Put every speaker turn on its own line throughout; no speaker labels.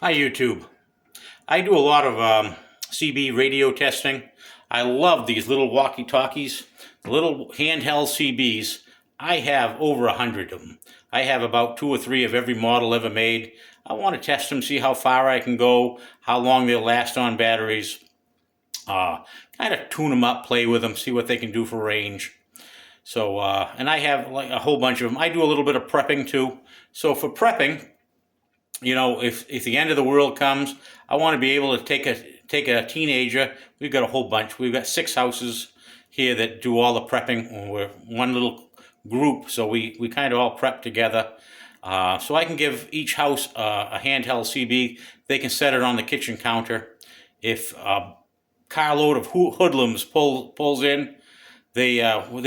Hi, YouTube. I do a lot of CB radio testing. I love these little walkie-talkies, the little handheld CBs. I have over 100 of them. I have about 2 or 3 of every model ever made. I want to test them, see how far I can go, how long they'll last on batteries, kind of tune them up, play with them, see what they can do for range. So, and I have like a whole bunch of them. I do a little bit of prepping too. So for prepping, if the end of the world comes, I want to be able to take a teenager. We've got a whole bunch. We've got 6 houses here that do all the prepping. We're one little group, so we kind of all prep together. So I can give each house a handheld CB. They can set it on the kitchen counter. If a carload of hoodlums pulls in, they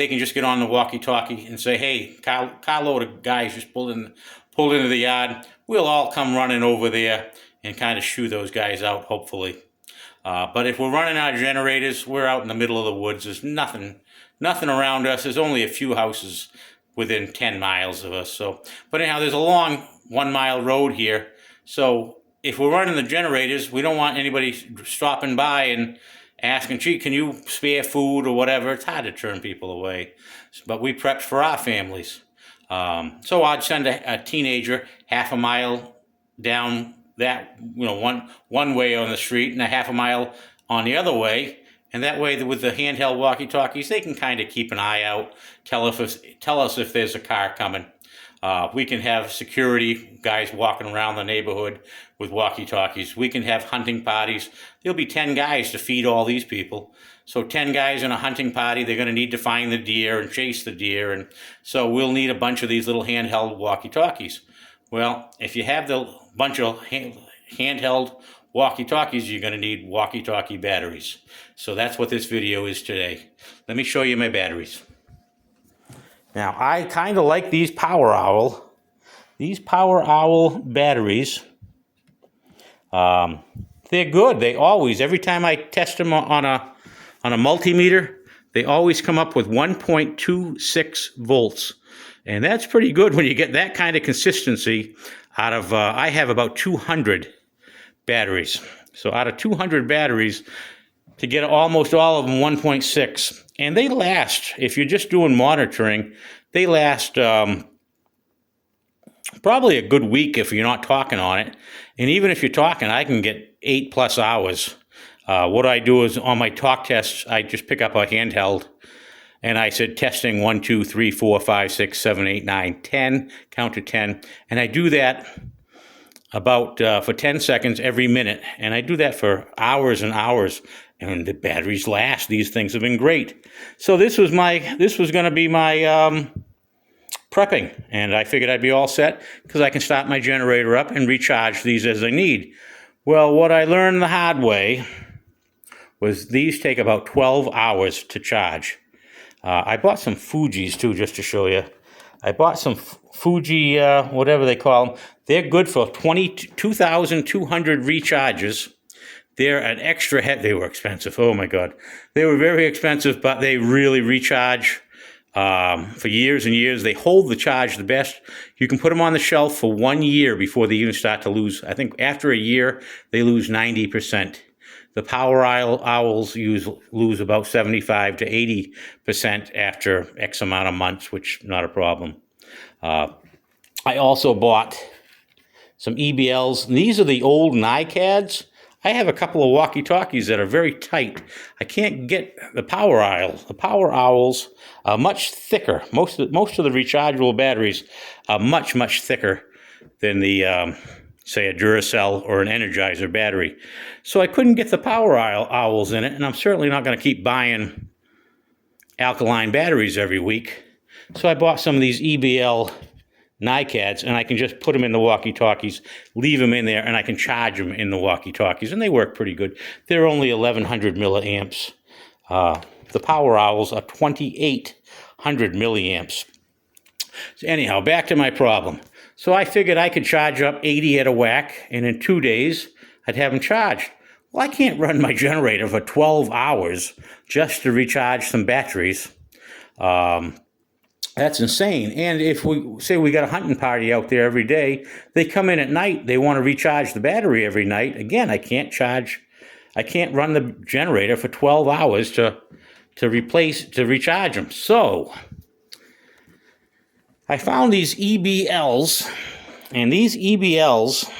can just get on the walkie-talkie and say, "Hey, carload of guys just pulled into the yard." We'll all come running over there and kind of shoo those guys out, hopefully. But if we're running our generators, we're out in the middle of the woods. There's nothing around us. There's only a few houses within 10 miles of us. So, but anyhow, there's a long 1-mile road here. So if we're running the generators, we don't want anybody stopping by and asking, "Gee, can you spare food or whatever?" It's hard to turn people away. But we prepped for our families. So I'd send a teenager half a mile down that, one way on the street and a half a mile on the other way. And that way, with the handheld walkie-talkies, they can kind of keep an eye out, tell us if there's a car coming. We can have security guys walking around the neighborhood with walkie-talkies. We can have hunting parties. There'll be 10 guys to feed all these people. So 10 guys in a hunting party, they're going to need to find the deer and chase the deer. And so we'll need a bunch of these little handheld walkie-talkies. Well, if you have the bunch of handheld walkie-talkies, you're going to need walkie-talkie batteries. So that's what this video is today. Let me show you my batteries. Now, I kind of like these Power Owl. These Power Owl batteries, they're good. They always, every time I test them on a multimeter, they always come up with 1.26 volts. And that's pretty good when you get that kind of consistency out of, I have about 200 batteries. So out of 200 batteries, to get almost all of them 1.6. And they last, if you're just doing monitoring, they last probably a good week if you're not talking on it. And even if you're talking, I can get 8+ hours. What I do is on my talk tests, I just pick up a handheld and I said testing 1, 2, 3, 4, 5, 6, 7, 8, 9, 10, count to 10. And I do that about for 10 seconds every minute. And I do that for hours and hours. And the batteries last. These things have been great. So this was going to be my prepping. And I figured I'd be all set because I can start my generator up and recharge these as I need. Well, what I learned the hard way was these take about 12 hours to charge. I bought some Fujis too, just to show you. I bought some Fuji, whatever they call them. They're good for 2,200 recharges. They're an extra head. They were expensive. Oh my God. They were very expensive, but they really recharge for years and years. They hold the charge the best. You can put them on the shelf for 1 year before they even start to lose. I think after a year, they lose 90%. The Power Owls lose about 75 to 80% after X amount of months, which not a problem. I also bought some EBLs. These are the old NiCads. I have a couple of walkie-talkies that are very tight. I can't get the Power Owls. The Power Owls are much thicker. Most of the rechargeable batteries are much, much thicker than the say a Duracell or an Energizer battery. So I couldn't get the Power Owls in it, and I'm certainly not going to keep buying alkaline batteries every week. So I bought some of these EBL NiCads, and I can just put them in the walkie-talkies, leave them in there, and I can charge them in the walkie-talkies, and they work pretty good. They're only 1,100 milliamps. The Power Owls are 2,800 milliamps. So anyhow, back to my problem. So I figured I could charge up 80 at a whack, and in 2 days, I'd have them charged. Well, I can't run my generator for 12 hours just to recharge some batteries. That's insane. And if we say we got a hunting party out there every day, they come in at night, they want to recharge the battery every night. Again, I can't run the generator for 12 hours to recharge them. So I found these EBLs, and these EBLs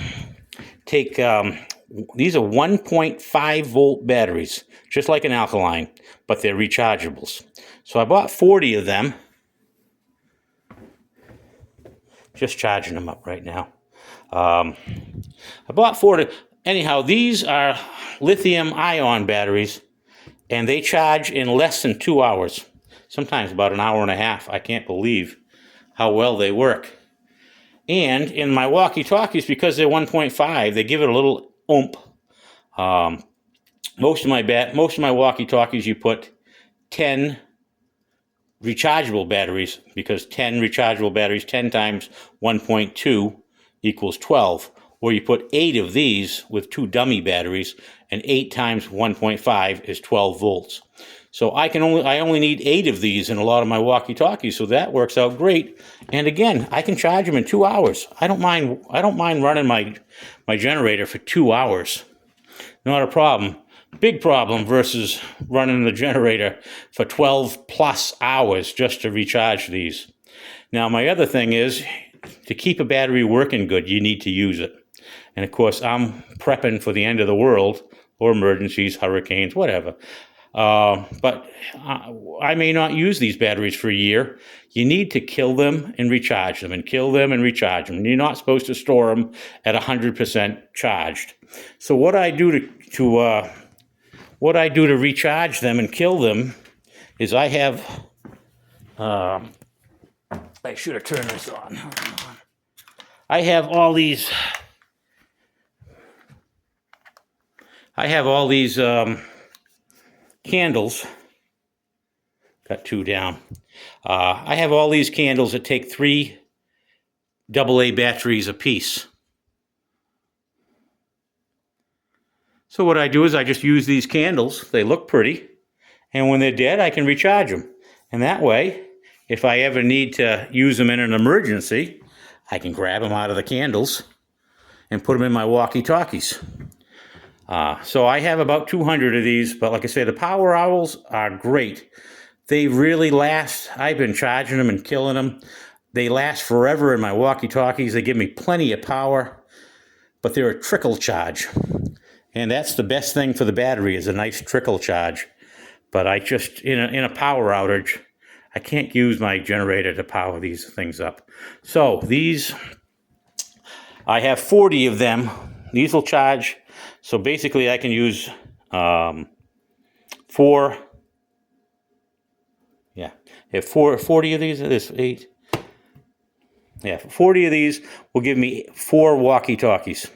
take, these are 1.5 volt batteries, just like an alkaline, but they're rechargeables. So I bought 40 of them. Just charging them up right now. I bought 40. Anyhow, these are lithium ion batteries, and they charge in less than 2 hours, sometimes about an hour and a half. I can't believe how well they work. And in my walkie-talkies, because they're 1.5, they give it a little oomph. Most of my walkie-talkies, you put 10 rechargeable batteries, because 10 rechargeable batteries, 10 times 1.2 equals 12. Or you put 8 of these with 2 dummy batteries, and 8 times 1.5 is 12 volts. So I only need 8 of these in a lot of my walkie-talkies, so that works out great. And again, I can charge them in 2 hours. I don't mind running my generator for 2 hours. Not a problem. Big problem versus running the generator for 12 plus hours just to recharge these. Now, my other thing is, to keep a battery working good, you need to use it. And of course, I'm prepping for the end of the world, or emergencies, hurricanes, whatever. But I may not use these batteries for a year. You need to kill them and recharge them, and kill them and recharge them. You're not supposed to store them at 100% charged. So what I do to recharge them and kill them is I have, I should have turned this on. I have all these candles. Got 2 down. I have all these candles that take 3 AA batteries apiece. So what I do is I just use these candles. They look pretty. And when they're dead, I can recharge them. And that way, if I ever need to use them in an emergency, I can grab them out of the candles and put them in my walkie-talkies. So I have about 200 of these, but like I say, the Power Owls are great. They really last. I've been charging them and killing them. They last forever in my walkie-talkies. They give me plenty of power, but they're a trickle charge. And that's the best thing for the battery, is a nice trickle charge. But I just, in a power outage, I can't use my generator to power these things up. So these, I have 40 of them. These will charge. So basically I can use 40 of these. This 8. Yeah, 40 of these will give me 4 walkie-talkies.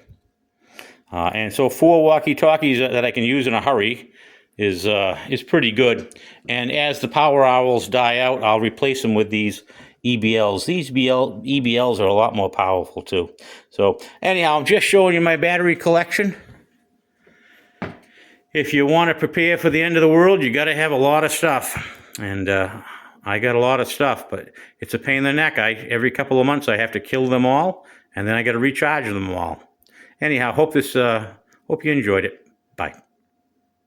And so 4 walkie-talkies that I can use in a hurry is pretty good. And as the Power Owls die out, I'll replace them with these EBLs. These EBLs are a lot more powerful too. So anyhow, I'm just showing you my battery collection. If you want to prepare for the end of the world, you got to have a lot of stuff. And I got a lot of stuff, but it's a pain in the neck. Every couple of months I have to kill them all, and then I got to recharge them all. Anyhow, hope you enjoyed it. Bye.